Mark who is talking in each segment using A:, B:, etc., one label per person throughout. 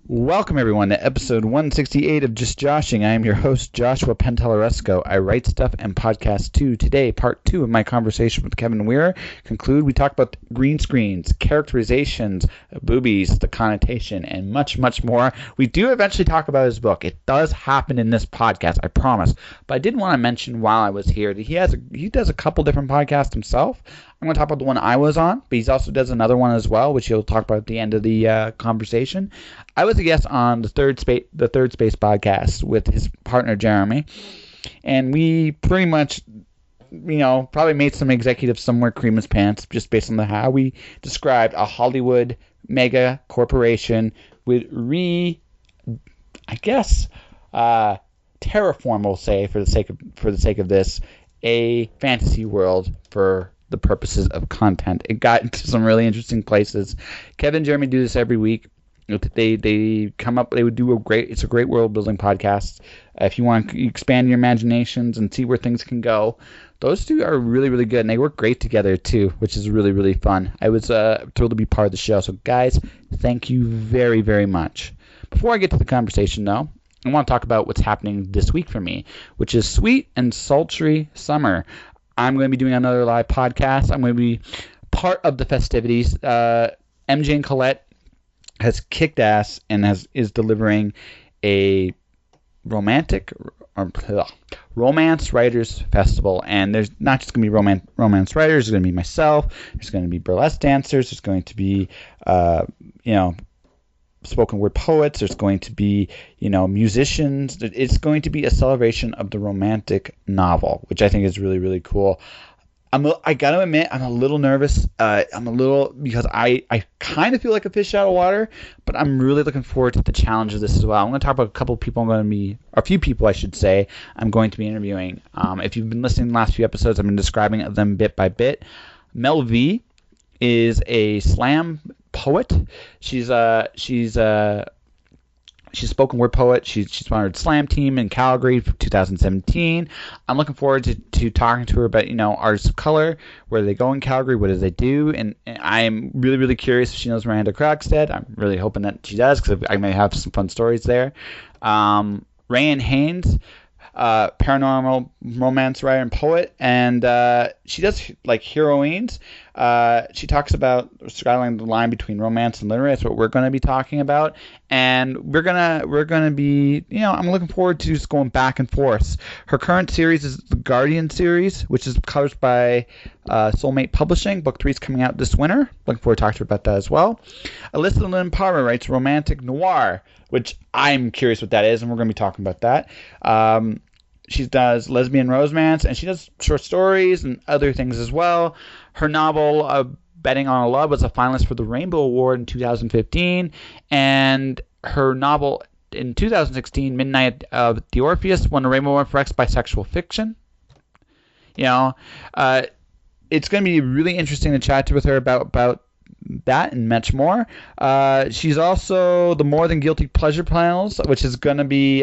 A: Welcome, everyone, to episode 168 of Just Joshing. I am your host, Joshua Penteleresco. I write stuff and podcast too. Today, part 2 of my conversation with Kevin Weir. We talk about green screens, characterizations, boobies, the connotation, and much, much more. We do eventually talk about his book. It does happen in this podcast, I promise. But I did want to mention while I was here that he does a couple different podcasts himself. I'm going to talk about the one I was on, but he also does another one as well, which he'll talk about at the end of the conversation. I was a guest on the Third Space podcast with his partner Jeremy, and we pretty much, probably made some executives somewhere cream his pants just based on how we described a Hollywood mega corporation with terraform, we'll say for the sake of this, a fantasy world for the purposes of content. It got into some really interesting places. Kevin and Jeremy do this every week. They come up. They would do It's a great world building podcast. If you want to expand your imaginations and see where things can go, those two are really, really good, and they work great together too, which is really, really fun. I was thrilled to be part of the show. So, guys, thank you very, very much. Before I get to the conversation, though, I want to talk about what's happening this week for me, which is sweet and sultry summer. I'm going to be doing another live podcast. I'm going to be part of the festivities. MJ and Colette has kicked ass and is delivering a romance writers festival. And there's not just going to be romance writers. There's going to be myself. There's going to be burlesque dancers. There's going to be, spoken word poets. There's going to be, musicians. It's going to be a celebration of the romantic novel, which I think is really, really cool. I got to admit, I'm a little nervous. Because I kind of feel like a fish out of water, but I'm really looking forward to the challenge of this as well. I'm going to talk about a few people, I should say, I'm going to be interviewing. If you've been listening to the last few episodes, I've been describing them bit by bit. Mel V is a slam poet. She's a spoken word poet. She's sponsored Slam Team in Calgary for 2017. I'm looking forward to talking to her about, artists of color, where do they go in Calgary, what do they do, and I'm really, really curious if she knows Miranda Krogstad. I'm really hoping that she does, because I may have some fun stories there. Rayanne Haynes, paranormal romance writer and poet, and she does heroines. She talks about straddling the line between romance and literary. That's what we're going to be talking about, and we're gonna be, I'm looking forward to just going back and forth. Her current series is the Guardian series, which is published by Soulmate Publishing. Book 3 is coming out this winter. Looking forward to talking to her about that as well. Alyssa Lynn Palmer writes romantic noir, which I'm curious what that is, and we're going to be talking about that. She does lesbian romance, and she does short stories and other things as well. Her novel, Betting on a Love, was a finalist for the Rainbow Award in 2015, and her novel in 2016, Midnight of the Orpheus, won the Rainbow Award for bisexual fiction. It's going to be really interesting to chat with her about that and much more. She's also the More Than Guilty Pleasure panels, which is going to be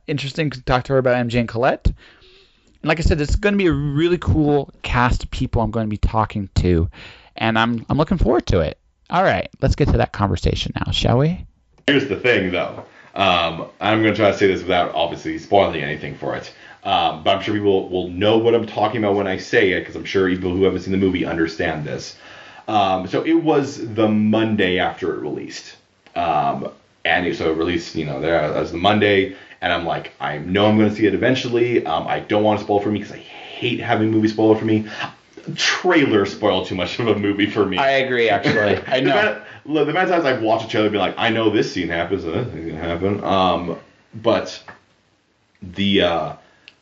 A: interesting to talk to her about MJ and Colette. And like I said, it's going to be a really cool cast of people I'm going to be talking to, and I'm looking forward to it. All right, let's get to that conversation now, shall we?
B: Here's the thing, though. I'm going to try to say this without obviously spoiling anything for it. But I'm sure people will know what I'm talking about when I say it, because I'm sure people who haven't seen the movie understand this. So it was the Monday after it released. So it released, that was the Monday, and I'm like, I know I'm going to see it eventually. I don't want to spoil for me, because I hate having movies spoiled for me. Trailer spoiled too much of a movie for me.
A: I agree, actually. I know.
B: The amount of times I've watched a trailer and be like, I know this scene happens, and this thing's going to happen. But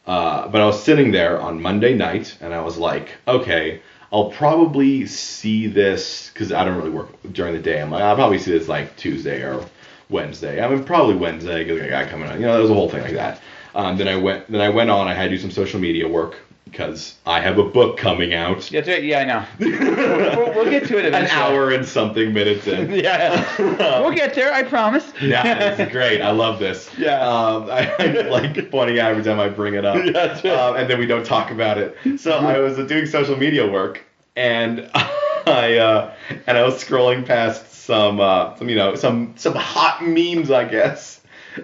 B: I was sitting there on Monday night, and I was like, okay, I'll probably see this, because I don't really work during the day. I'm like, I'll probably see this like Tuesday or Wednesday. I mean, probably Wednesday, because I got a guy coming on. There was a whole thing like that. Then I went on. I had to do some social media work, because I have a book coming out.
A: Yeah, I know. We'll get to it eventually.
B: An hour and something minutes in.
A: Yeah. We'll get there, I promise.
B: Yeah, it's great. I love this.
A: Yeah.
B: I like pointing out every time I bring it up.
A: Yeah,
B: and then we don't talk about it. So I was doing social media work, and And I was scrolling past some hot memes, I guess.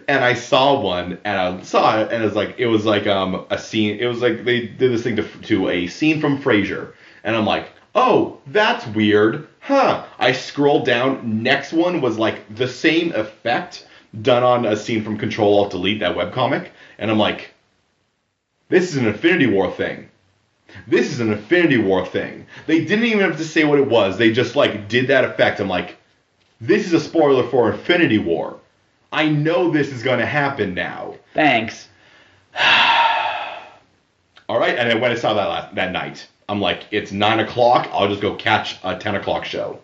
B: And I saw one, and I saw it, and it was like a scene. It was like they did this thing to a scene from Frasier, and I'm like, oh, that's weird, huh? I scrolled down. Next one was like the same effect done on a scene from Control Alt Delete, that webcomic, and I'm like, this is an Infinity War thing. This is an Infinity War thing. They didn't even have to say what it was. They just like did that effect. I'm like, this is a spoiler for Infinity War. I know this is going to happen now.
A: Thanks.
B: All right, and then when I saw that night, I'm like, it's 9 o'clock. I'll just go catch a 10 o'clock show.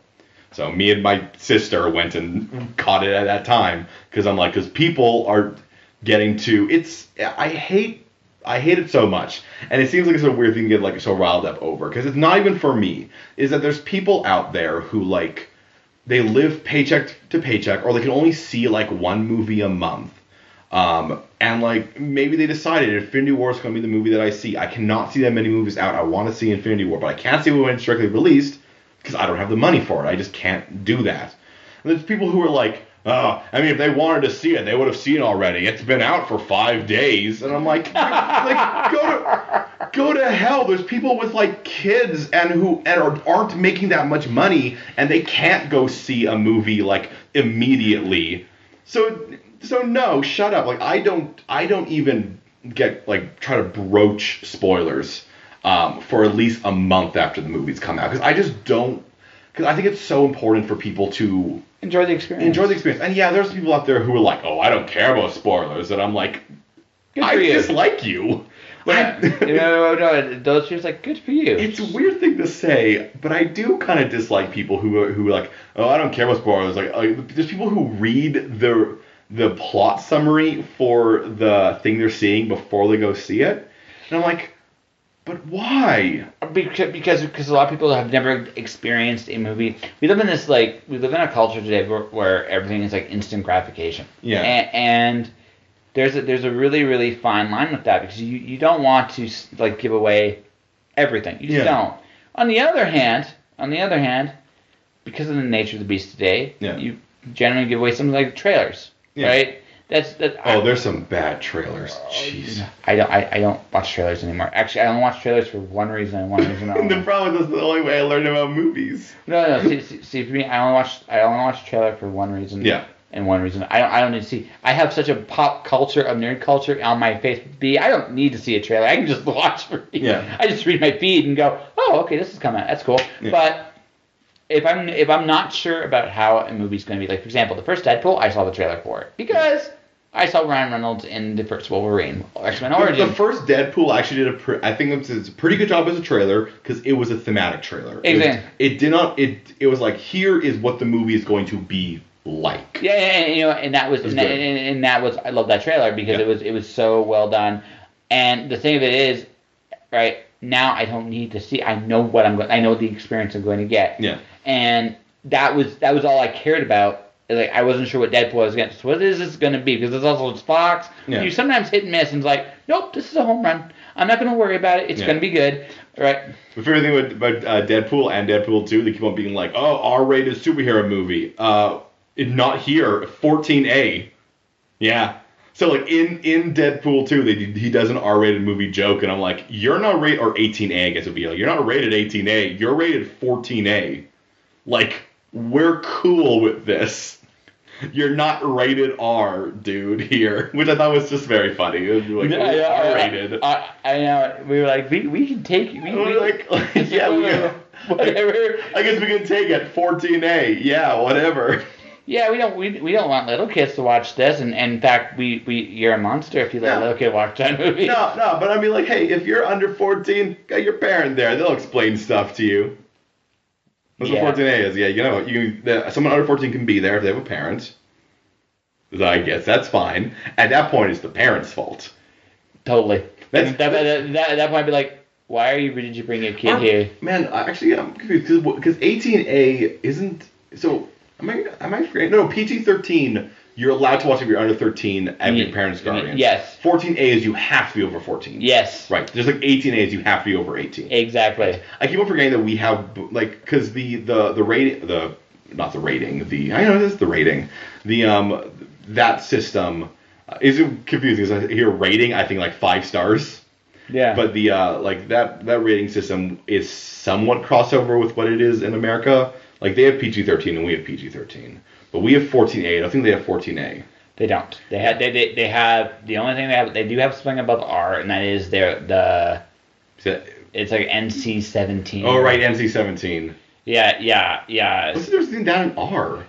B: So me and my sister went and caught it at that time because people are getting to it's. I hate it so much, and it seems like it's a weird thing to get like so riled up over because it's not even for me. Is that there's people out there who like. They live paycheck to paycheck, or they can only see like one movie a month. And like maybe they decided Infinity War is going to be the movie that I see. I cannot see that many movies out. I want to see Infinity War, but I can't see when it's directly released because I don't have the money for it. I just can't do that. And there's people who are like, oh, I mean, if they wanted to see it, they would have seen it already. It's been out for 5 days. And I'm like go to hell. There's people with like kids and aren't making that much money, and they can't go see a movie like immediately. So no, shut up. Like I don't even get like try to broach spoilers for at least a month after the movies come out because I just don't. Because I think it's so important for people to
A: enjoy the experience.
B: And yeah, there's people out there who are like, oh, I don't care about spoilers. And I'm like, I dislike you.
A: No, those people like, good for you.
B: It's a weird thing to say, but I do kind of dislike people who are like, oh, I don't care about spoilers. Like, there's people who read the plot summary for the thing they're seeing before they go see it. And I'm like, but why?
A: Because a lot of people have never experienced a movie. We live in a culture today where everything is like instant gratification.
B: Yeah.
A: And there's a really, really fine line with that because you don't want to like give away everything. You just don't. On the other hand, because of the nature of the beast today, you generally give away something like trailers, right?
B: There's some bad trailers. Jeez.
A: I don't watch trailers anymore. Actually, I only watch trailers for one reason and one reason only.
B: The problem is that's the only way I learn about movies.
A: No. See, for me, I only watch a trailer for one reason.
B: Yeah.
A: And one reason I don't need to see. I have such a pop culture of nerd culture on my Facebook feed. I don't need to see a trailer. I can just watch for me.
B: Yeah.
A: I just read my feed and go, oh, okay, this is coming out. That's cool. Yeah. But if I'm not sure about how a movie's going to be, like for example, the first Deadpool, I saw the trailer for it because I saw Ryan Reynolds in the first Wolverine X-Men Origins.
B: The first Deadpool actually did I think it's a pretty good job as a trailer because it was a thematic trailer.
A: Exactly.
B: It was like, here is what the movie is going to be like.
A: Yeah, and that was I love that trailer because it was so well done. And the thing of it is, right now I don't need to see. I know I know the experience I'm going to get.
B: Yeah.
A: And that was all I cared about. Like I wasn't sure what Deadpool was against. What is this going to be? Because it's Fox.
B: Yeah.
A: You sometimes hit and miss, and it's like, nope, this is a home run. I'm not going to worry about it. It's going to be good, right?
B: My favorite thing about Deadpool and Deadpool 2, they keep on being like, oh, R-rated superhero movie. Not here, 14A. Yeah. So like in Deadpool 2, he does an R-rated movie joke, and I'm like, you're not rated, or 18A, I guess it would be like, you're not rated 18A, you're rated 14A. Like, we're cool with this. You're not rated R, dude, here. Which I thought was just very funny. It was like, R-rated.
A: I know. We were like, we can take it.
B: Whatever. I guess we can take it. 14A. Yeah, whatever.
A: Yeah, we don't want little kids to watch this, and in fact, you're a monster if you let a little kid watch that movie.
B: No, but I mean, like, hey, if you're under 14, got your parent there, they'll explain stuff to you. That's what 14A is. Yeah, someone under 14 can be there if they have a parent. I guess that's fine. At that point, it's the parent's fault.
A: Totally. At that point, I'd be like, did you bring your kid here?
B: Man, actually, I'm confused because 18A isn't. So am I forgetting? No, PG-13 You're allowed to watch if you're under 13 at your parents' guardians.
A: Yes.
B: 14A is you have to be over 14.
A: Yes.
B: Right. There's like 18A is you have to be over 18.
A: Exactly.
B: I keep on forgetting that we have like because the rating not the rating the I know this the rating the that system is confusing because I hear rating I think like 5 stars.
A: Yeah.
B: But the like that rating system is somewhat crossover with what it is in America. Like they have PG-13 and we have PG-13. But we have 14A. I don't think they have 14A.
A: They don't. They have the only thing they do have something above R, and that is it's like NC-17.
B: Oh right, NC-17.
A: Yeah.
B: What's the difference between that and R?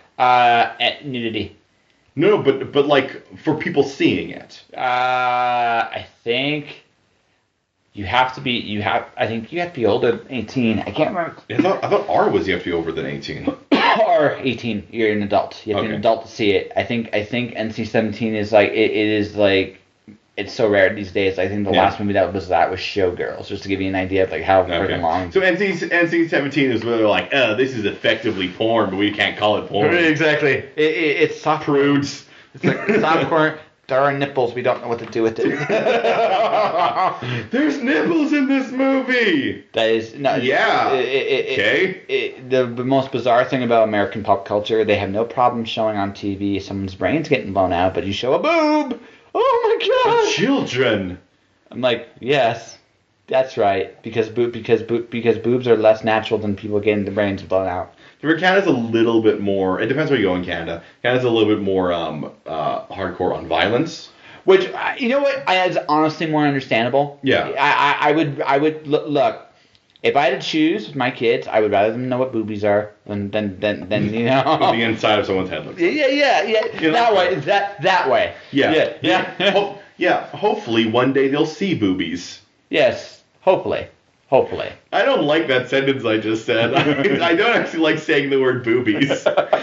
A: Nudity.
B: No, but like for people seeing it.
A: I think you have to be. I think you have to be older than 18. I can't remember.
B: I thought R was you have to be over than 18.
A: Or 18. You're an adult. You have to be an adult to see it. I think NC-17 is like it is like it's so rare these days. I think the last movie that was Showgirls, just to give you an idea of like how freaking long.
B: So NC-17 is where they're like, this is effectively porn, but we can't call it porn.
A: Exactly. It's soft
B: prudes.
A: It's like soft porn. There are nipples. We don't know what to do with it.
B: There's nipples in this movie.
A: That is no.
B: Yeah.
A: The most bizarre thing about American pop culture, they have no problem showing on TV someone's brains getting blown out, but you show a boob. Oh my god.
B: The children.
A: I'm like, yes, that's right, because boobs are less natural than people getting the brains blown out.
B: Canada's a little bit more. It depends where you go in Canada. Canada's a little bit more hardcore on violence.
A: Which you know what? It's honestly more understandable.
B: Yeah.
A: I would look. If I had to choose with my kids, I would rather them know what boobies are than you know.
B: The inside of someone's head looks like.
A: Yeah. You know? That way.
B: Yeah. Hopefully one day they'll see boobies.
A: Yes. Hopefully.
B: I don't like that sentence I just said. I don't actually like saying the word boobies. It's not.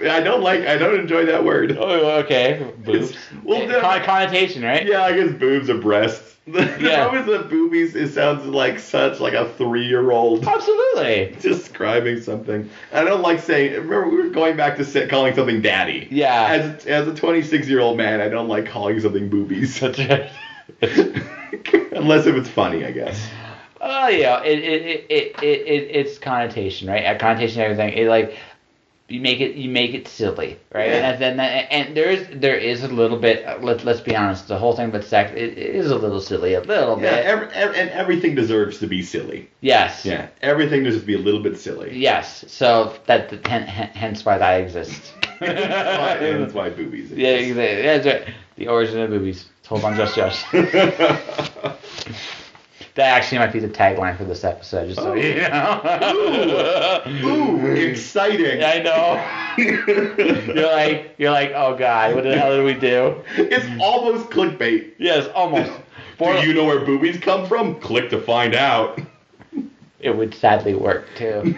B: I don't enjoy that word.
A: Oh, okay. Boobs. Connotation, right?
B: Yeah, I guess boobs are breasts. The problem is that boobies. It sounds like such like a 3-year-old.
A: Absolutely.
B: Describing something. I don't like saying. Remember, we were going back to calling something daddy.
A: Yeah.
B: As a 26-year-old man, I don't like calling something boobies.
A: That's right.
B: Unless if it's funny, I guess.
A: Oh yeah, it's connotation, right? Connotation, everything. It like you make it silly, right?
B: Yeah.
A: And there is a little bit. Let's be honest. The whole thing about sex it is a little silly, a little bit.
B: And everything deserves to be silly.
A: Yes.
B: Yeah. Everything deserves to be a little bit silly.
A: Yes. So hence why that exists.
B: That's why boobies exist.
A: Yeah, that's right. The origin of boobies. Told on Just Josh. That actually might be the tagline for this episode, just so you know.
B: Ooh, exciting.
A: I know. You're like, oh god, what the hell did we do?
B: It's almost clickbait.
A: Yes, almost.
B: Do you know where boobies come from? Click to find out.
A: It would sadly work too.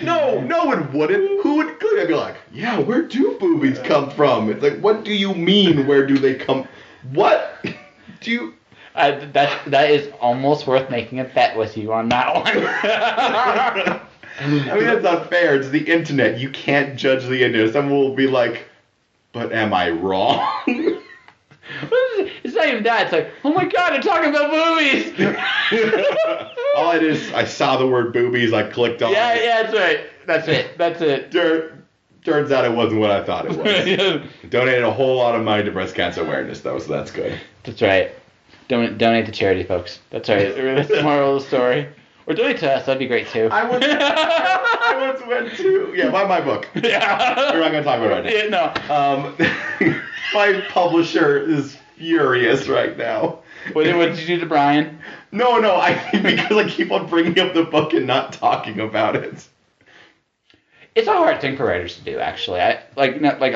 B: No, it wouldn't. Who would click? I'd be like, yeah, where do boobies come from? It's like, what do you mean? Where do they come? What do you?
A: That is almost worth making a bet with you on that one.
B: I mean, that's not fair. It's the internet. You can't judge the internet. Someone will be like, but am I wrong?
A: It's not even that. It's like, oh my god, they're talking about boobies.
B: All it is, I saw the word boobies. I clicked on it.
A: Yeah, that's right. That's it.
B: Turns out it wasn't what I thought it was. Donated a whole lot of money to breast cancer awareness, though, so that's good.
A: That's right. Donate to charity, folks. That's right. That's the moral of the story. Or donate to us. That'd be great, too.
B: I once went to... Yeah, buy my book.
A: Yeah.
B: We're not going to talk about it right now.
A: Yeah, no.
B: My publisher is furious right now.
A: What did you do to Brian?
B: No, because I keep on bringing up the book and not talking about it.
A: It's a hard thing for writers to do, actually.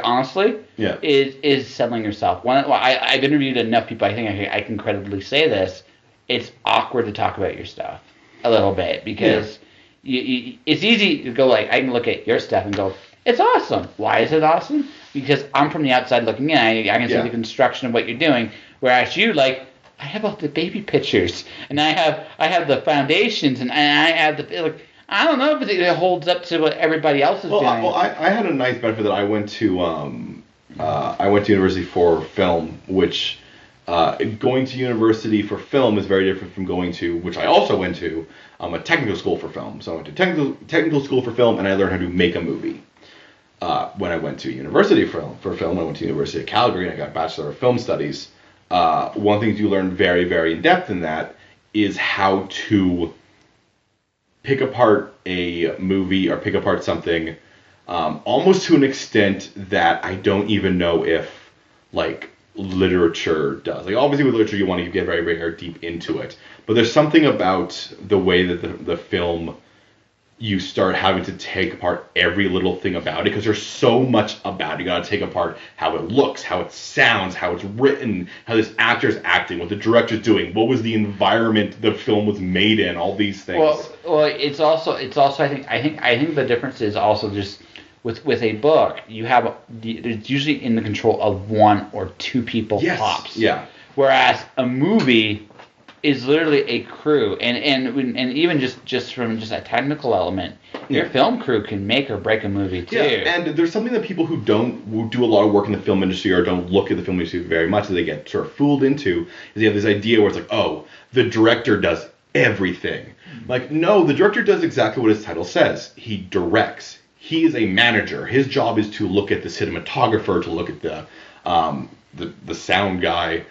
A: Honestly,
B: yeah,
A: is selling yourself. I've interviewed enough people. I think I can credibly say this. It's awkward to talk about your stuff a little bit because it's easy to go like I can look at your stuff and go, it's awesome. Why is it awesome? Because I'm from the outside looking in. I can see the construction of what you're doing. Whereas you I have all the baby pictures and I have the foundations and I have the I don't know if it holds up to what everybody else is
B: Well,
A: doing.
B: I had a nice benefit that I went to university for film, which going to university for film is very different from going to, which I also went to, a technical school for film. So I went to technical school for film, and I learned how to make a movie. When I went to university for film, I went to University of Calgary and I got a Bachelor of Film Studies. One thing you learn very, very in depth in that is how to pick apart a movie or pick apart something almost to an extent that I don't even know if like literature does. Like obviously with literature you want to get very, very deep into it, but there's something about the way that the film, you start having to take apart every little thing about it because there's so much about it. You got to take apart how it looks, how it sounds, how it's written, how this actor's acting, what the director's doing, what was the environment the film was made in, all these things.
A: Well, it's also I think the difference is also just with a book, you have it's usually in the control of one or two people tops.
B: Yeah.
A: Whereas a movie is literally a crew, and even just from just a technical element, your film crew can make or break a movie too.
B: Yeah, and there's something that people who do a lot of work in the film industry or don't look at the film industry very much that they get sort of fooled into is they have this idea where it's like, oh, the director does everything. Like, no, the director does exactly what his title says. He directs. He is a manager. His job is to look at the cinematographer, to look at the sound guy.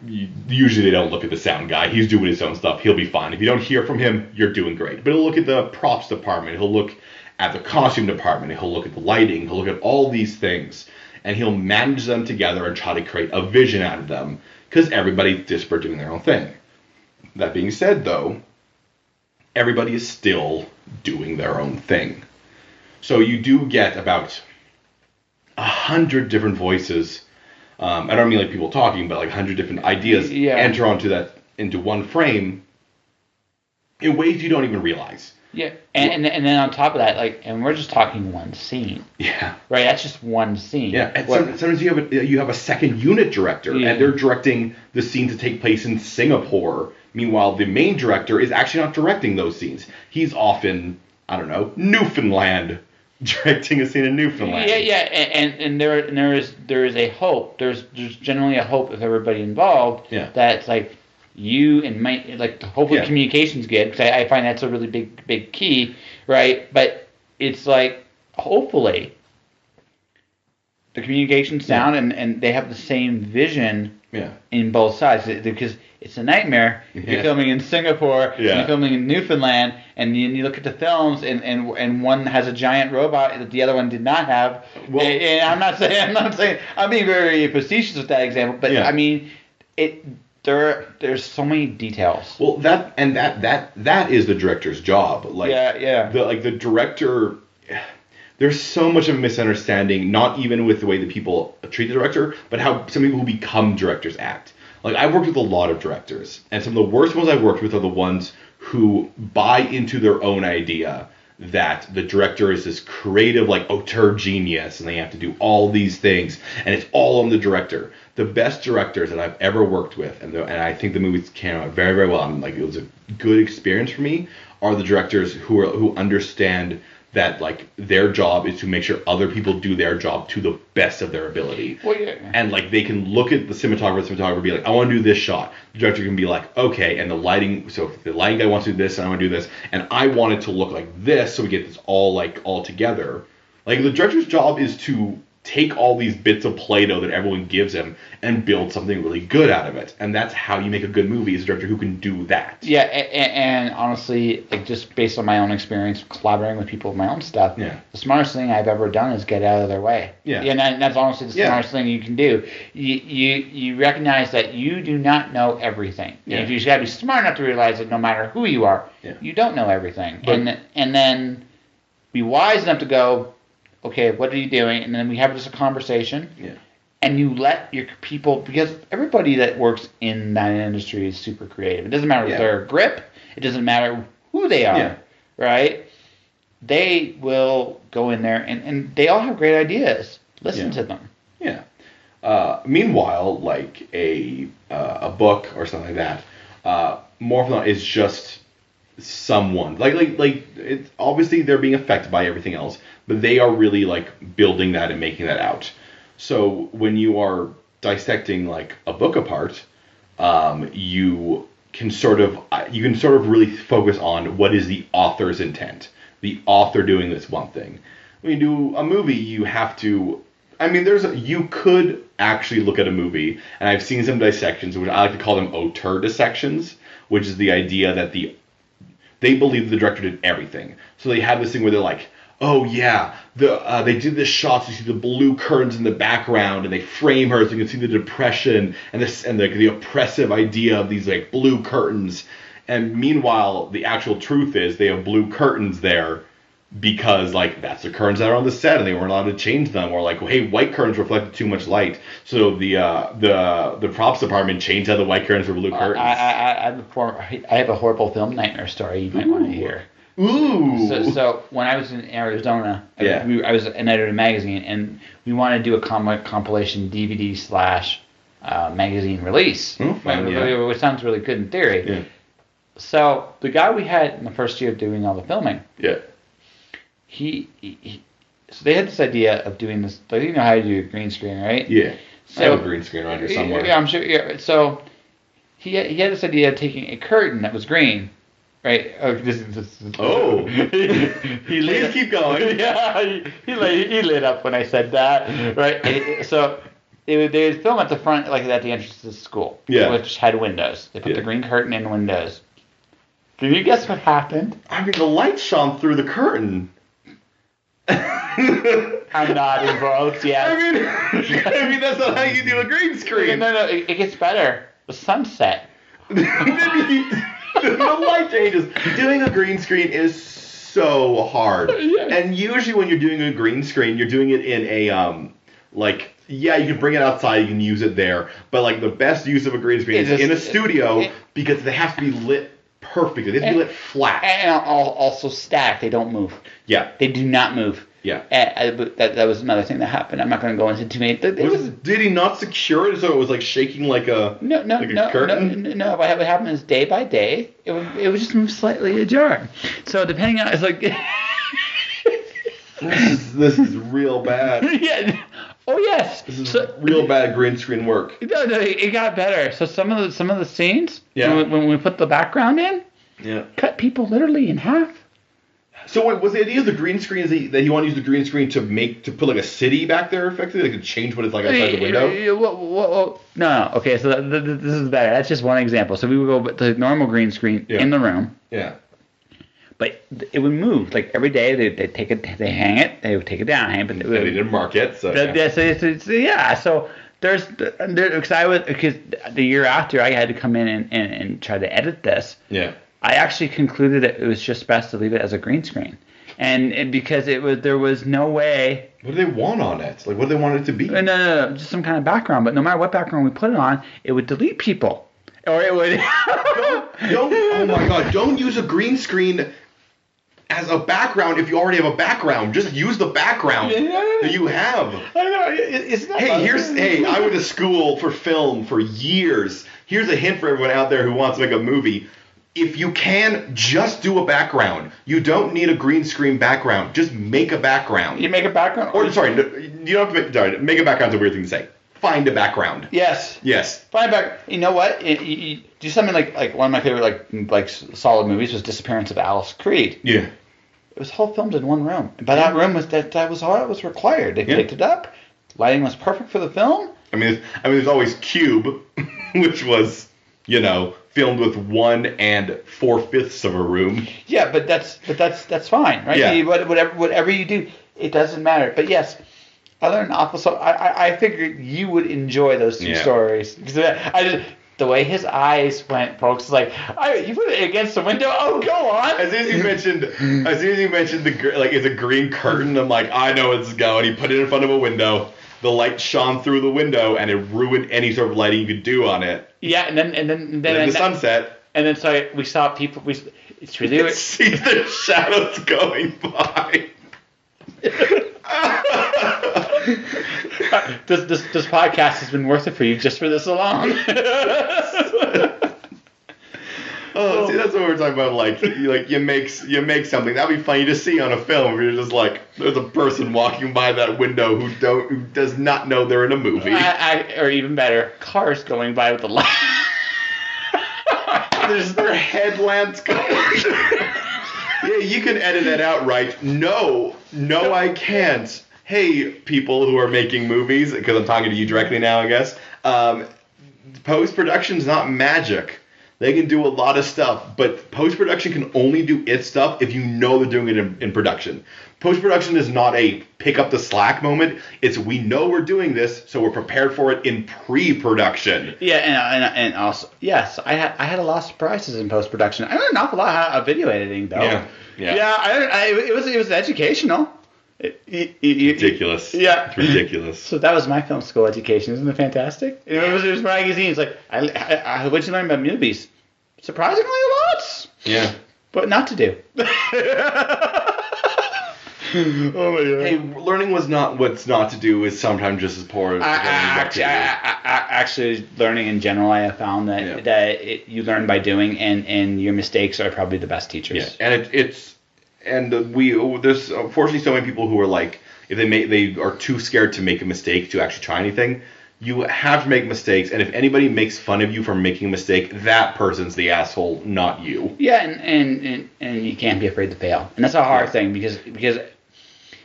B: Usually they don't look at the sound guy. He's doing his own stuff. He'll be fine. If you don't hear from him, you're doing great. But he'll look at the props department. He'll look at the costume department. He'll look at the lighting. He'll look at all these things. And he'll manage them together and try to create a vision out of them. Because everybody's disparate doing their own thing. That being said, though, everybody is still doing their own thing. So you do get about 100 different voices. I don't mean like people talking, but like 100 different ideas enter into one frame in ways you don't even realize.
A: Yeah, and then on top of that, like, and we're just talking one scene.
B: Yeah.
A: Right, that's just one scene.
B: Yeah, and sometimes you have a second unit director, and they're directing the scene to take place in Singapore. Meanwhile, the main director is actually not directing those scenes. He's often, I don't know, Newfoundland. Directing a scene in Newfoundland.
A: Yeah, and there is a hope. There's generally a hope with everybody involved.
B: Yeah.
A: That it's like you and hopefully communication's good, because I find that's a really big key, right? But it's like hopefully the communication's sound and they have the same vision.
B: Yeah.
A: In both sides, because it's a nightmare. You're filming in Singapore, you're filming in Newfoundland, and you look at the films, and one has a giant robot that the other one did not have. Well, and I'm not saying I'm being very facetious with that example, but I mean, there's so many details.
B: Well, that is the director's job. Like, the director. There's so much of a misunderstanding, not even with the way that people treat the director, but how some people who become directors act. Like, I've worked with a lot of directors, and some of the worst ones I've worked with are the ones who buy into their own idea that the director is this creative, like, auteur genius, and they have to do all these things, and it's all on the director. The best directors that I've ever worked with, and I think the movies came out very, very well, and like, it was a good experience for me, are the directors who understand that, like, their job is to make sure other people do their job to the best of their ability.
A: Well, yeah.
B: And, like, they can look at the cinematographer be like, I want to do this shot. The director can be like, okay, and the lighting, so if the lighting guy wants to do this, and I want to do this, and I want it to look like this, so we get this all together. Like, the director's job is to take all these bits of Play-Doh that everyone gives him and build something really good out of it. And that's how you make a good movie, is a director who can do that.
A: Yeah, and honestly, like, just based on my own experience collaborating with people with my own stuff, the smartest thing I've ever done is get out of their way. Yeah, and that's honestly the smartest thing you can do. You recognize that you do not know everything. Yeah. And you got to be smart enough to realize that no matter who you are, you don't know everything. But, and then be wise enough to go, okay, what are you doing? And then we have just a conversation. Yeah. And you let your people, because everybody that works in that industry is super creative. It doesn't matter if they're a grip. It doesn't matter who they are, right? They will go in there, and they all have great ideas. Listen to them.
B: Yeah. Meanwhile, like a book or something like that, more often than not, is just someone. Like it's obviously they're being affected by everything else, but they are really like building that and making that out. So when you are dissecting like a book apart, you can sort of really focus on what is the author's intent. The author doing this one thing. When you do a movie, you have to. I mean, you could actually look at a movie, and I've seen some dissections, which I like to call them auteur dissections, which is the idea that they believe the director did everything. So they have this thing where they're like, oh yeah, they did this shot so you see the blue curtains in the background, and they frame her so you can see the depression and the oppressive idea of these like blue curtains. And meanwhile, the actual truth is they have blue curtains there because like that's the curtains that are on the set and they weren't allowed to change them, or like, hey, white curtains reflected too much light, so the props department changed out the white curtains for blue curtains.
A: I have a horrible film nightmare story you might want to hear.
B: Ooh.
A: So when I was in Arizona,
B: yeah.
A: I was an editor of a magazine, and we wanted to do a compilation DVD / magazine release, which sounds really good in theory.
B: Yeah.
A: So the guy we had in the first year of doing all the filming,
B: yeah.
A: So they had this idea of doing this. Like, you know how to do a green screen, right?
B: Yeah.
A: So,
B: I have a green screen around here somewhere.
A: Yeah, I'm sure. Yeah. So he had this idea of taking a curtain that was green, right? Oh, he lit.
B: Please keep going.
A: Yeah, he lit up when I said that, right? So they would film at the front, like at the entrance to the school, which had windows. They put the green curtain in windows. Can you guess what happened?
B: I mean, the light shone through the curtain.
A: I'm not involved yet.
B: I mean, that's not how you do a green screen.
A: No, it gets better. The sunset.
B: The light changes. Doing a green screen is so hard. Yeah. And usually when you're doing a green screen, you're doing it in a, you can bring it outside, you can use it there. But, like, the best use of a green screen is in a studio because they have to be lit perfectly. They have to be lit flat.
A: And also stacked. They don't move.
B: Yeah.
A: They do not move.
B: Yeah.
A: That was another thing that happened. I'm not going to go into too many.
B: Did he not secure it so it was like shaking like a curtain?
A: No. What happened is day by day, it would just move slightly ajar. So depending on, it's like
B: this is real bad.
A: Yeah. Oh yes.
B: This is real bad green screen work.
A: No, it got better. So some of the scenes, when we put the background in, cut people literally in half.
B: So wait, was the idea of the green screen that you want to use the green screen to put like a city back there effectively, like to change what it's like outside the window?
A: No. Okay, so this is better. That's just one example. So we would go with the normal green screen in the room.
B: Yeah.
A: But it would move like every day. They take it, they hang it, they would take it down, hang it. But
B: they didn't mark it. So
A: So because the year after I had to come in and try to edit this.
B: Yeah.
A: I actually concluded that it was just best to leave it as a green screen, and because there was no way.
B: What do they want on it? Like, what do they want it to be?
A: No, just some kind of background. But no matter what background we put it on, it would delete people, or it would.
B: Oh my God! Don't use a green screen as a background if you already have a background. Just use the background that you have.
A: I know.
B: I went to school for film for years. Here's a hint for everyone out there who wants to make a movie. If you can, just do a background. You don't need a green screen background. Just make a background.
A: You make a background?
B: You don't have to make a background's a weird thing to say. Find a background.
A: Yes. Find a background. You know what? You do something like one of my favorite like solid movies was Disappearance of Alice Creed.
B: Yeah.
A: It was whole filmed in one room. But that room that was all that was required. They picked it up. Lighting was perfect for the film.
B: I mean, there's always Cube, which was, filmed with 1 4/5 of a room.
A: Yeah, but that's fine, right?
B: Yeah.
A: Whatever you do, it doesn't matter. But yes, I learned awful. So I figured you would enjoy those two stories. The way his eyes went, folks, like, you put it against the window. Oh, go on.
B: As soon as you mentioned it's a green curtain, I'm like, I know it's going. He put it in front of a window. The light shone through the window, and it ruined any sort of lighting you could do on it.
A: Yeah, and then
B: the sunset.
A: And then so we saw people. It's really
B: you see the shadows going by.
A: This podcast has been worth it for you just for this alone.
B: Oh, See, that's what we're talking about. Like you make something that'd be funny to see on a film. Where you're just like, there's a person walking by that window who does not know they're in a movie.
A: Or even better, cars going by with the light.
B: There's their headlamps going. Yeah, you can edit that out, right? No, I can't. Hey, people who are making movies, because I'm talking to you directly now, I guess. Post-production's not magic. They can do a lot of stuff, but post-production can only do its stuff if you know they're doing it in production. Post-production is not a pick up the slack moment. It's we know we're doing this, so we're prepared for it in pre-production.
A: Yeah, and also, yes, I had a lot of surprises in post-production. I learned an awful lot of video editing, though.
B: Yeah.
A: It was educational.
B: Ridiculous.
A: Yeah.
B: It's ridiculous.
A: So that was my film school education. Isn't it fantastic? It was magazines. Like, what'd you learn about movies? Surprisingly, a lot.
B: Yeah.
A: But not to do. Oh my god.
B: Hey, learning what's not to do is sometimes just as poor as
A: actually, learning in general, I have found that you learn by doing, and your mistakes are probably the best teachers.
B: Yeah, and there's unfortunately so many people who are like, if they are too scared to make a mistake to actually try anything. You have to make mistakes, and if anybody makes fun of you for making a mistake, that person's the asshole, not you.
A: Yeah, and you can't be afraid to fail, and that's a hard thing because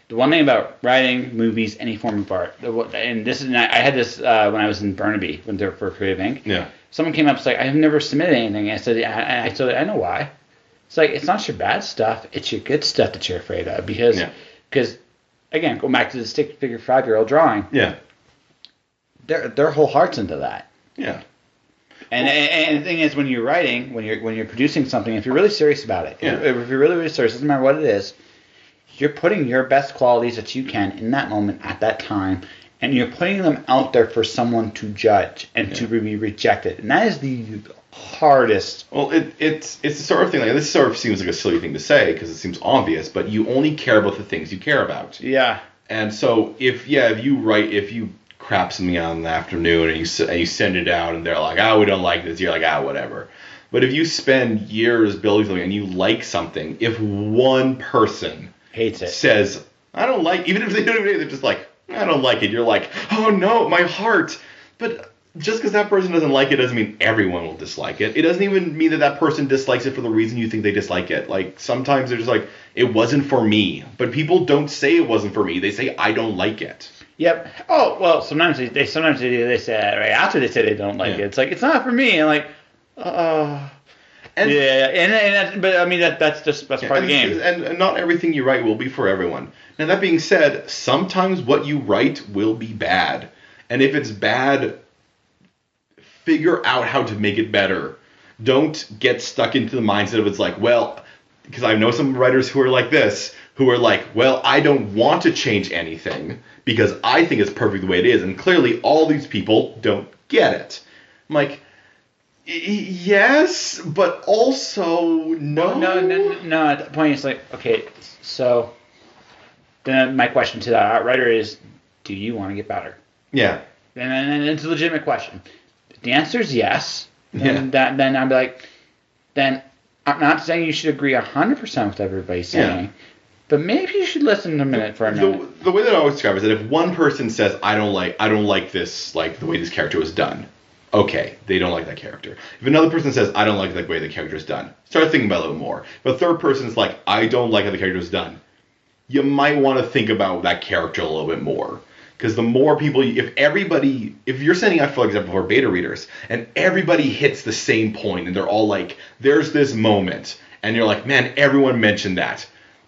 A: the one thing about writing, movies, any form of art, and I had this when I was in Burnaby when they were for Creative Inc.
B: Yeah.
A: Someone came up and was like, I've never submitted anything. I said, I know why. It's like, it's not your bad stuff, it's your good stuff that you're afraid of. Because again, going back to the stick figure 5-year-old drawing.
B: Yeah.
A: Their whole heart's into that.
B: Yeah.
A: And the thing is, when you're writing, when you're producing something, if you're really serious about it, if you're really, really serious, doesn't matter what it is, you're putting your best qualities that you can in that moment at that time, and you're putting them out there for someone to judge and to be rejected. And that is the hardest.
B: Well, it's the sort of thing, like, this sort of seems like a silly thing to say because it seems obvious, but you only care about the things you care about.
A: Yeah.
B: And so if you crap something out in the afternoon and you send it out and they're like, we don't like this, you're like, whatever. But if you spend years building something and you like something, if one person
A: hates it,
B: says, I don't like, even if they don't, they're just like, I don't like it, you're like, oh no, my heart. But just because that person doesn't like it doesn't mean everyone will dislike it. It doesn't even mean that person dislikes it for the reason you think they dislike it. Like, sometimes they're just like, it wasn't for me. But people don't say it wasn't for me. They say, I don't like it.
A: Yep. Oh, well, sometimes they say right after they say they don't like it. It's like, it's not for me. And like, but I mean that's part of the game.
B: And not everything you write will be for everyone. Now that being said, sometimes what you write will be bad, and if it's bad, figure out how to make it better. Don't get stuck into the mindset of it's like, well, because I know some writers who are like this, who are like, well, I don't want to change anything because I think it's perfect the way it is. And clearly all these people don't get it. I'm like, yes, but also no.
A: No, at the point it's like, okay, so then my question to that writer is, do you want to get better?
B: Yeah.
A: And it's a legitimate question. If the answer is yes, then I'd be like, then I'm not saying you should agree 100% with everybody's saying, but maybe you should listen a minute for a minute.
B: The way that I always describe it is that if one person says, I don't like this, like the way this character was done, okay, they don't like that character. If another person says, I don't like the way the character is done, start thinking about it a little more. If a third person is like, I don't like how the character is done, you might want to think about that character a little bit more. Because the more people, if you're sending out, for example, for beta readers, and everybody hits the same point, and they're all like, there's this moment, and you're like, man, everyone mentioned that.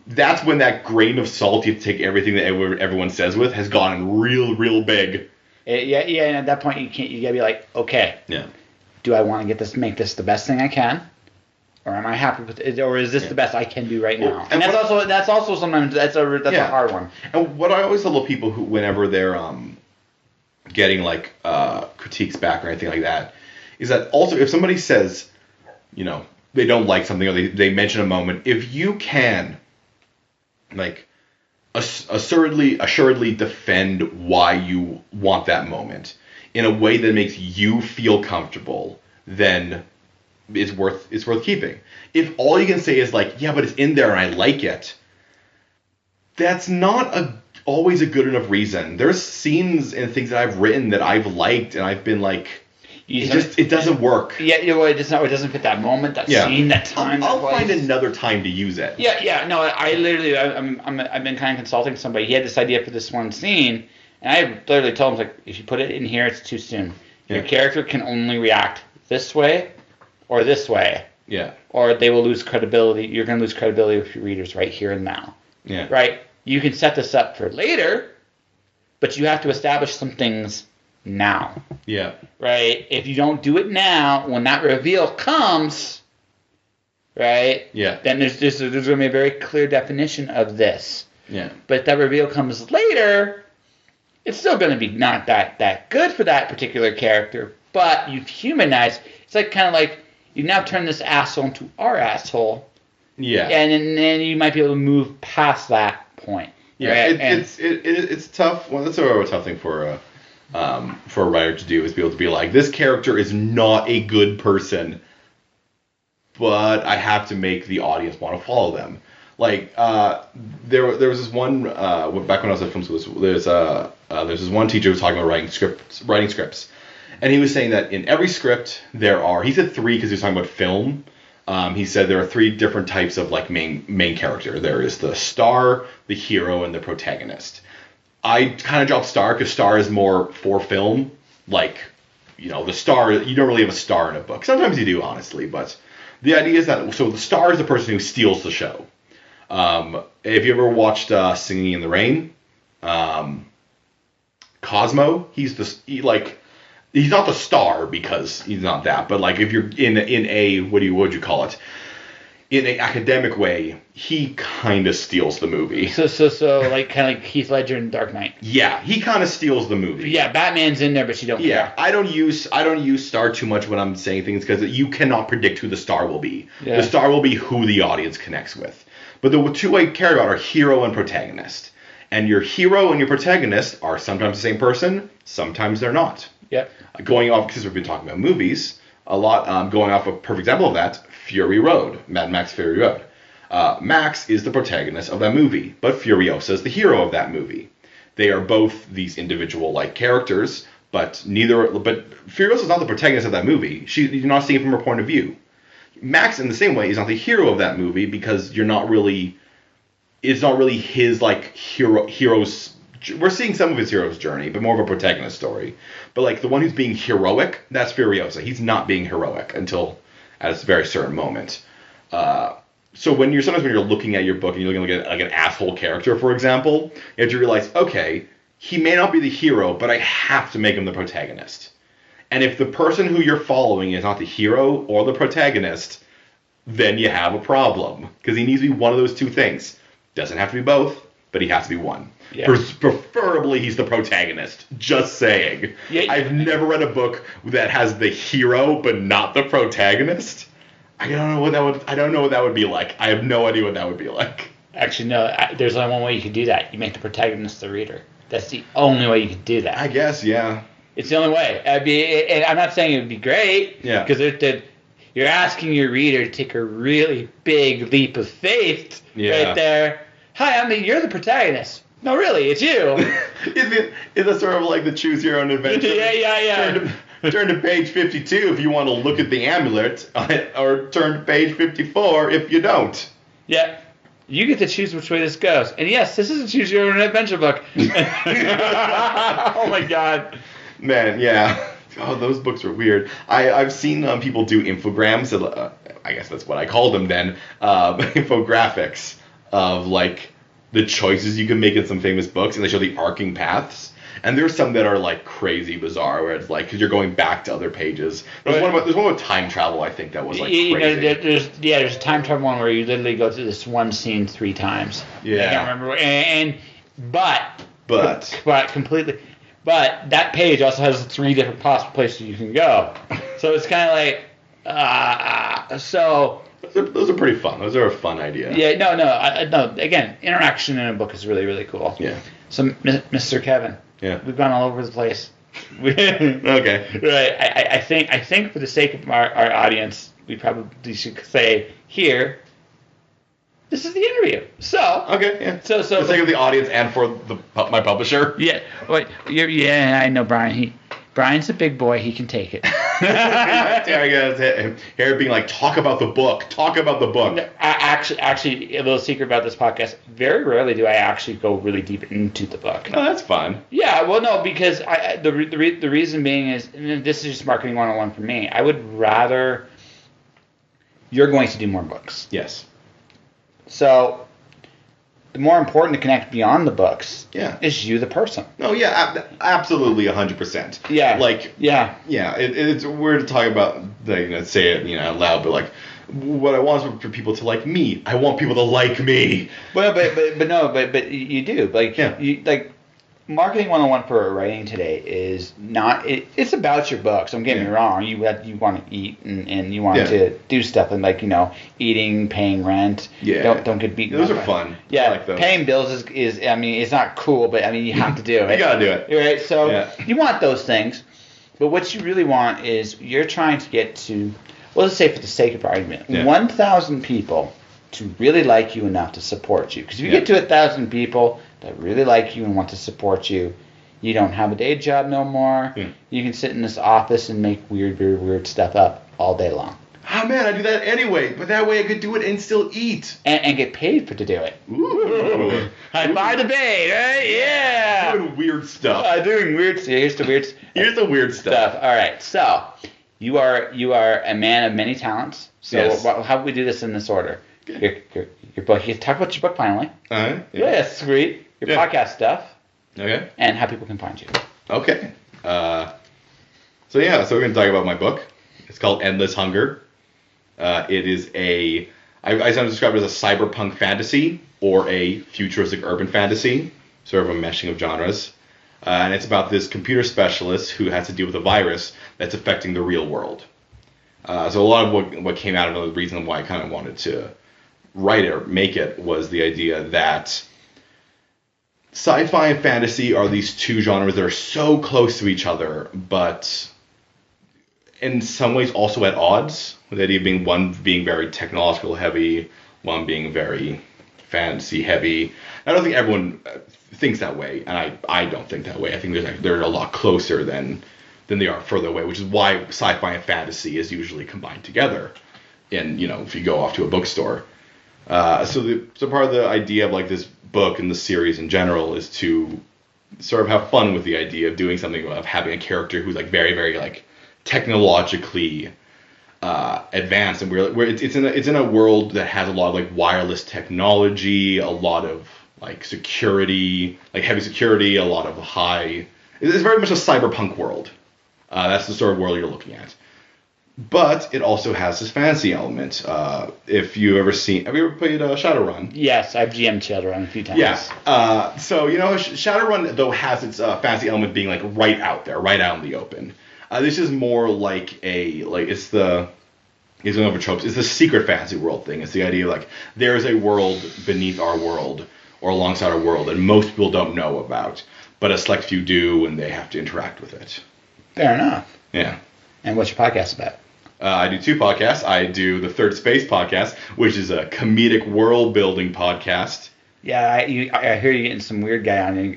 B: That's when that grain of salt you have to take everything that everyone says with has gotten real, real big.
A: Yeah, and at that point you gotta be like, okay, do I want to make this the best thing I can, or am I happy with it, or is this the best I can do right now? And that's also sometimes that's a hard one.
B: And what I always tell people who, whenever they're getting like critiques back or anything like that, is that also if somebody says, they don't like something or they mention a moment, if you can, like, assuredly defend why you want that moment in a way that makes you feel comfortable, then it's worth keeping. If all you can say is like, yeah, but it's in there and I like it, that's not always a good enough reason. There's scenes and things that I've written that I've liked and I've been like, it doesn't work.
A: Yeah, well, it doesn't fit that moment, that scene, that time.
B: I'll find another time to use it.
A: Yeah. No, I've been kind of consulting somebody. He had this idea for this one scene, and I literally told him, like, if you put it in here, it's too soon. Your character can only react this way or this way.
B: Yeah.
A: Or they will lose credibility. You're going to lose credibility with your readers right here and now.
B: Yeah.
A: Right? You can set this up for later, but you have to establish some things now.
B: Yeah.
A: Right? If you don't do it now, when that reveal comes, right?
B: Yeah.
A: Then there's going to be a very clear definition of this.
B: Yeah.
A: But if that reveal comes later, it's still going to be not that good for that particular character, but you've humanized. It's like kind of like you now turn this asshole into our asshole. Yeah. And then you might be able to move past that point.
B: Yeah. Right? It's tough. Well, that's a tough thing for a writer to do, is be able to be like, this character is not a good person, but I have to make the audience want to follow them. Like, there was this one, back when I was at film school, there's this one teacher who was talking about writing scripts. And he was saying that in every script he said 3 because he was talking about film. He said there are 3 different types of like main character. There is the star, the hero, and the protagonist. I kind of dropped star because star is more for film. Like, the star, you don't really have a star in a book. Sometimes you do, honestly, but the idea is that, so the star is the person who steals the show. If you ever watched Singing in the Rain, Cosmo, he's not the star because he's not that, but like if you're in a what would you call it? In an academic way, he kind of steals the movie.
A: So like kind of like Heath Ledger in Dark Knight.
B: Yeah, he kind of steals the movie.
A: Yeah, Batman's in there, but you don't care.
B: Yeah, I don't use star too much when I'm saying things because you cannot predict who the star will be. Yeah. The star will be who the audience connects with. But the 2 I care about are hero and protagonist. And your hero and your protagonist are sometimes the same person, sometimes they're not.
A: Yep.
B: Going off, because we've been talking about movies a lot, going off a perfect example of that, Fury Road, Mad Max Fury Road. Max is the protagonist of that movie, but Furiosa is the hero of that movie. They are both these individual like characters, but Furiosa is not the protagonist of that movie. You're not seeing it from her point of view. Max, in the same way, is not the hero of that movie because it's not really his like hero's. We're seeing some of his hero's journey, but more of a protagonist story. But like the one who's being heroic, that's Furiosa. He's not being heroic until at a very certain moment. So when you're looking at your book and you're looking at like an asshole character, for example, you have to realize, okay, he may not be the hero, but I have to make him the protagonist. And if the person who you're following is not the hero or the protagonist, then you have a problem. Because he needs to be one of those 2 things. Doesn't have to be both, but he has to be one. Yeah. Preferably he's the protagonist. Just saying. Yeah. I've never read a book that has the hero but not the protagonist. I don't know what that would be like. I have no idea what that would be like.
A: Actually, no. There's only one way you could do that. You make the protagonist the reader. That's the only way you could do that.
B: I guess, yeah.
A: It's the only way. And I'm not saying it would be great.
B: Yeah.
A: Because you're asking your reader to take a really big leap of faith right there. Hi, you're the protagonist. No, really, it's you.
B: Is that sort of like the choose your own adventure?
A: Yeah.
B: Turn to page 52 if you want to look at the amulet, or turn to page 54 if you don't.
A: Yeah. You get to choose which way this goes. And yes, this is a choose your own adventure book. Oh my God.
B: Man, yeah. Oh, those books are weird. I've seen people do infograms. I guess that's what I call them then. Infographics of like the choices you can make in some famous books, and they show the arcing paths. And there's some that are like crazy bizarre, where it's like because you're going back to other pages. There's one with time travel, I think, that was like crazy.
A: There's a time travel one where you literally go through this one scene 3 times.
B: Yeah.
A: I can't remember. But completely. But that page also has 3 different possible places you can go. So it's kind of like so.
B: Those are pretty fun. Those are a fun idea.
A: Yeah, no. Again, interaction in a book is really, really cool.
B: Yeah.
A: So, Mr. Kevin.
B: Yeah.
A: We've gone all over the place.
B: Okay.
A: Right. I think for the sake of our audience, we probably should say here. This is the interview. So
B: Okay. Yeah.
A: So
B: For the sake of the audience and for my publisher.
A: yeah. Wait. Yeah. I know Brian. Brian's a big boy. He can take it.
B: Here being like, talk about the book. Talk about the book.
A: No, actually, a little secret about this podcast. Very rarely do I actually go really deep into the book.
B: Oh, that's fun.
A: Yeah, well, no, because the reason being is, and this is just marketing 101 for me. I would rather you're going to do more books.
B: Yes.
A: So the more important to connect beyond the books is you, the person.
B: No, yeah, absolutely, 100%.
A: Yeah.
B: Like,
A: yeah.
B: It's weird to talk about, say it, out loud, but like, what I want is for people to like me. I want people to like me.
A: Well, but you do. Like, like, marketing 101 for writing today is not. It's about your books. Don't get me wrong. You want to eat and you want to do stuff and like eating, paying rent.
B: Yeah.
A: Don't get beaten.
B: Those are fun.
A: Yeah.
B: I like those.
A: Paying bills is I mean it's not cool, but I mean you have to do it.
B: You gotta do it.
A: Right. So you want those things, but what you really want is you're trying to get to. Well, let's say for the sake of argument, 1,000 people to really like you enough to support you. Because if you get to 1,000 people that really like you and want to support you, you don't have a day job no more. You can sit in this office and make weird stuff up all day long.
B: Oh man, I do that anyway, but that way I could do it and still eat.
A: And get paid to do it.
B: Ooh.
A: By the bay, right? Yeah.
B: Doing weird stuff.
A: Doing weird stuff.
B: Here's the weird stuff.
A: All right, so you are a man of many talents. So how do we do this in this order? Your book. You talk about your book finally. Yeah, sweet. Your podcast stuff.
B: Okay.
A: And how people can find you.
B: Okay. So we're going to talk about my book. It's called Endless Hunger. It is I sometimes describe it as a cyberpunk fantasy or a futuristic urban fantasy, sort of a meshing of genres. And it's about this computer specialist who has to deal with a virus that's affecting the real world. So a lot of what came out of the reason why I kind of wanted to write it or make it was the idea that sci-fi and fantasy are these two genres that are so close to each other, but in some ways also at odds. With the idea being one being very technological heavy, one being very fantasy heavy. I don't think everyone thinks that way, and I don't think that way. I think they're a lot closer than they are further away, which is why sci-fi and fantasy is usually combined together. And if you go off to a bookstore, so part of the idea of like this book and the series in general is to sort of have fun with the idea of doing something of having a character who's like very very like technologically advanced, and it's in a world that has a lot of like wireless technology, a lot of like security, like heavy security, a lot of high. It's very much a cyberpunk world. That's the sort of world you're looking at. But it also has this fantasy element. If you have you ever played Shadowrun?
A: Yes, I've GM'd Shadowrun a few times.
B: Yeah. So Shadowrun though has its fantasy element being like right out there, right out in the open. This is more like it's going over tropes. It's the secret fantasy world thing. It's the idea of like there is a world beneath our world or alongside our world that most people don't know about, but a select few do, and they have to interact with it.
A: Fair enough.
B: Yeah.
A: And what's your podcast about?
B: I do two podcasts. I do the Third Space podcast, which is a comedic world building podcast.
A: Yeah, I hear you getting some weird guy on you.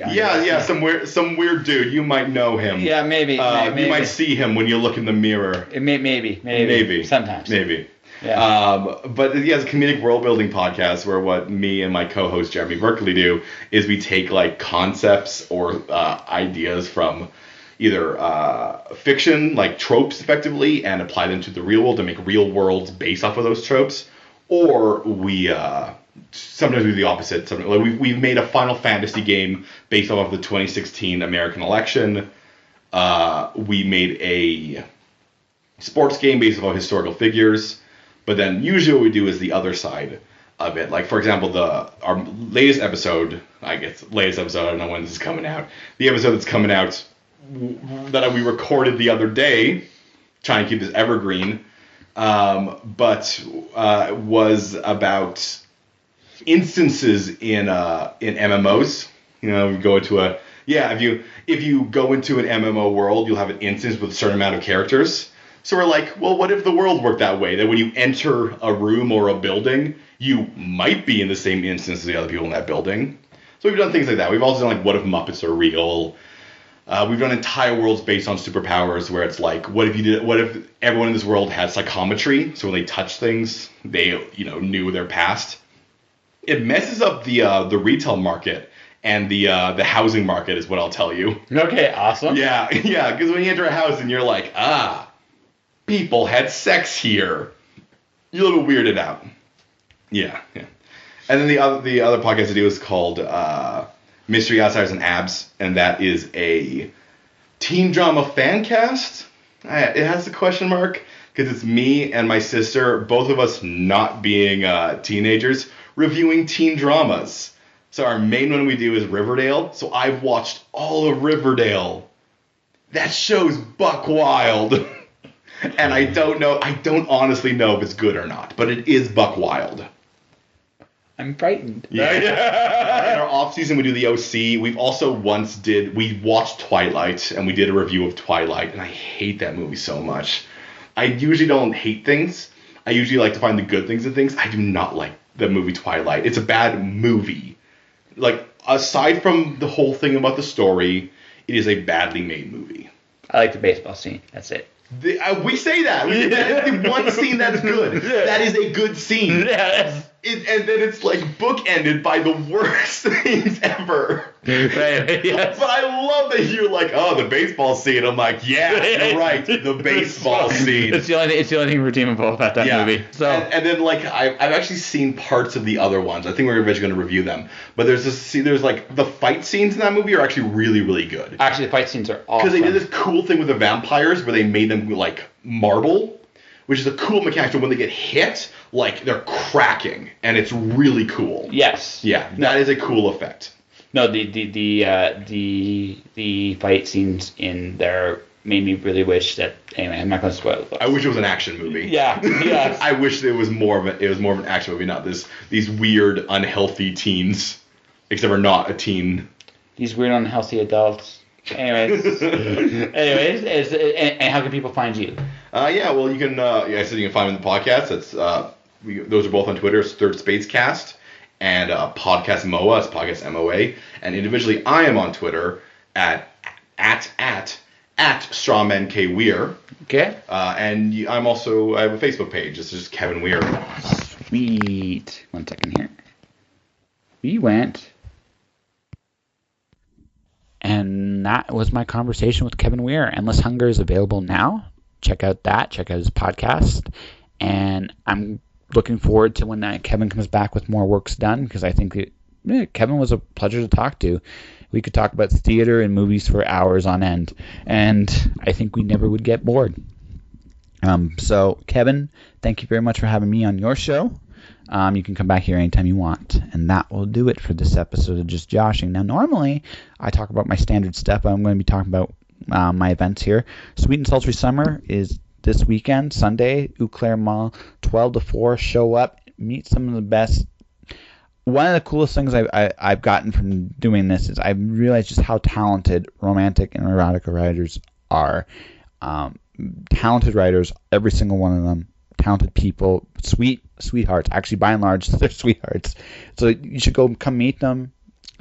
B: Some weird dude. You might know him.
A: Yeah, maybe.
B: You might see him when you look in the mirror.
A: Maybe. Sometimes.
B: Maybe.
A: Yeah.
B: But it's a comedic world building podcast where what me and my co-host Jeremy Berkeley do is we take like concepts or ideas from either fiction, like tropes effectively, and apply them to the real world to make real worlds based off of those tropes, or we sometimes we do the opposite. Like we've made a Final Fantasy game based off of the 2016 American election. We made a sports game based off of historical figures. But then usually what we do is the other side of it. Like, for example, our latest episode, I don't know when this is coming out. The episode that's coming out that we recorded the other day, trying to keep this evergreen, but was about instances in MMOs. We go into Yeah, if you go into an MMO world, you'll have an instance with a certain amount of characters. So we're like, well, what if the world worked that way? That when you enter a room or a building, you might be in the same instance as the other people in that building. So we've done things like that. We've also done like, what if Muppets are real? We've done entire worlds based on superpowers, where it's like, what if everyone in this world had psychometry? So when they touch things, they knew their past. It messes up the retail market and the housing market, is what I'll tell you.
A: Okay, awesome.
B: Yeah, because when you enter a house and you're like, people had sex here, you're a little weirded out. Yeah. And then the other podcast I do is called Mystery Outsiders and Abs, and that is a teen drama fan cast. It has the question mark because it's me and my sister, both of us not being teenagers, reviewing teen dramas. So our main one we do is Riverdale. So I've watched all of Riverdale. That show's buck wild. And I don't honestly know if it's good or not, but it is buck wild.
A: I'm frightened.
B: Yeah. In our off season, we do the OC. We've also we watched Twilight, and we did a review of Twilight, and I hate that movie so much. I usually don't hate things. I usually like to find the good things in things. I do not like the movie Twilight. It's a bad movie. Like, aside from the whole thing about the story, it is a badly made movie.
A: I like the baseball scene. That's it.
B: We say that. That is the one scene that's good. That is a good scene.
A: Yes.
B: And then it's like bookended by the worst things ever.
A: Right, yes.
B: But I love that you're like, oh, the baseball scene. I'm like, yeah, you're right. The baseball scene.
A: It's the only thing redeemable about that movie. So
B: and then like I've actually seen parts of the other ones. I think we're eventually going to review them. But there's like the fight scenes in that movie are actually really, really good.
A: Actually, the fight scenes are awesome.
B: Because they did this cool thing with the vampires where they made them like marble, which is a cool mechanic. So when they get hit, like they're cracking, and it's really cool.
A: Yes.
B: Yeah, that is a cool effect.
A: No, the fight scenes in there made me really wish that. Anyway, I'm not going to spoil it.
B: I wish it was an action movie.
A: Yeah. Yes.
B: I wish it was more of an action movie, not these weird unhealthy teens. Except for not a teen.
A: These weird unhealthy adults. Anyways, and how can people find you?
B: Yeah, well, you can. I said you can find me in the podcast. That's those are both on Twitter. It's Third Spadescast and Podcast MOA. It's Podcast MOA. And individually, I am on Twitter at Strawman K Weir.
A: Okay.
B: And I have a Facebook page. It's just Kevin Weir.
A: Sweet. 1 second here. We went. And that was my conversation with Kevin Weir. Endless Hunger is available now. Check out that. Check out his podcast. And I'm looking forward to when Kevin comes back with more works done, because I think Kevin was a pleasure to talk to. We could talk about theater and movies for hours on end. And I think we never would get bored. So, Kevin, thank you very much for having me on your show. You can come back here anytime you want. And that will do it for this episode of Just Joshing. Now, normally, I talk about my standard stuff. I'm going to be talking about my events here. Sweet and Sultry Summer is this weekend, Sunday, Eau Claire Mall, 12 to 4. Show up, meet some of the best. One of the coolest things I've gotten from doing this is I've realized just how talented romantic and erotica writers are. Talented writers, every single one of them. Talented people, sweethearts. Actually, by and large, they're sweethearts. So you should come meet them,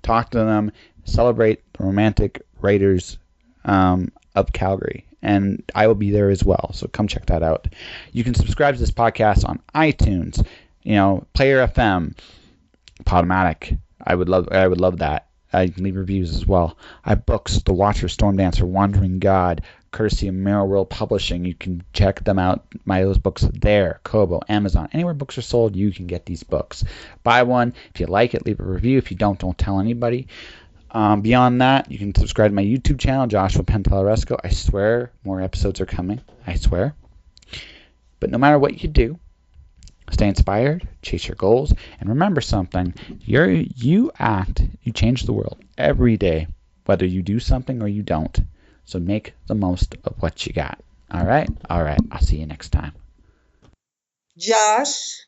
A: talk to them, celebrate the romantic writers of Calgary. And I will be there as well. So come check that out. You can subscribe to this podcast on iTunes, Player FM, Podomatic. I would love that. You can leave reviews as well. I have books: The Watcher, Storm Dancer, Wandering God, courtesy of Merrill World Publishing. You can check them out. Those books there. Kobo, Amazon. Anywhere books are sold, you can get these books. Buy one. If you like it, leave a review. If you don't tell anybody. Beyond that, you can subscribe to my YouTube channel, Joshua Pantelaresco. I swear more episodes are coming. I swear. But no matter what you do, stay inspired, chase your goals, and remember something. You change the world every day, whether you do something or you don't. So make the most of what you got. All right? All right. I'll see you next time.
C: Josh.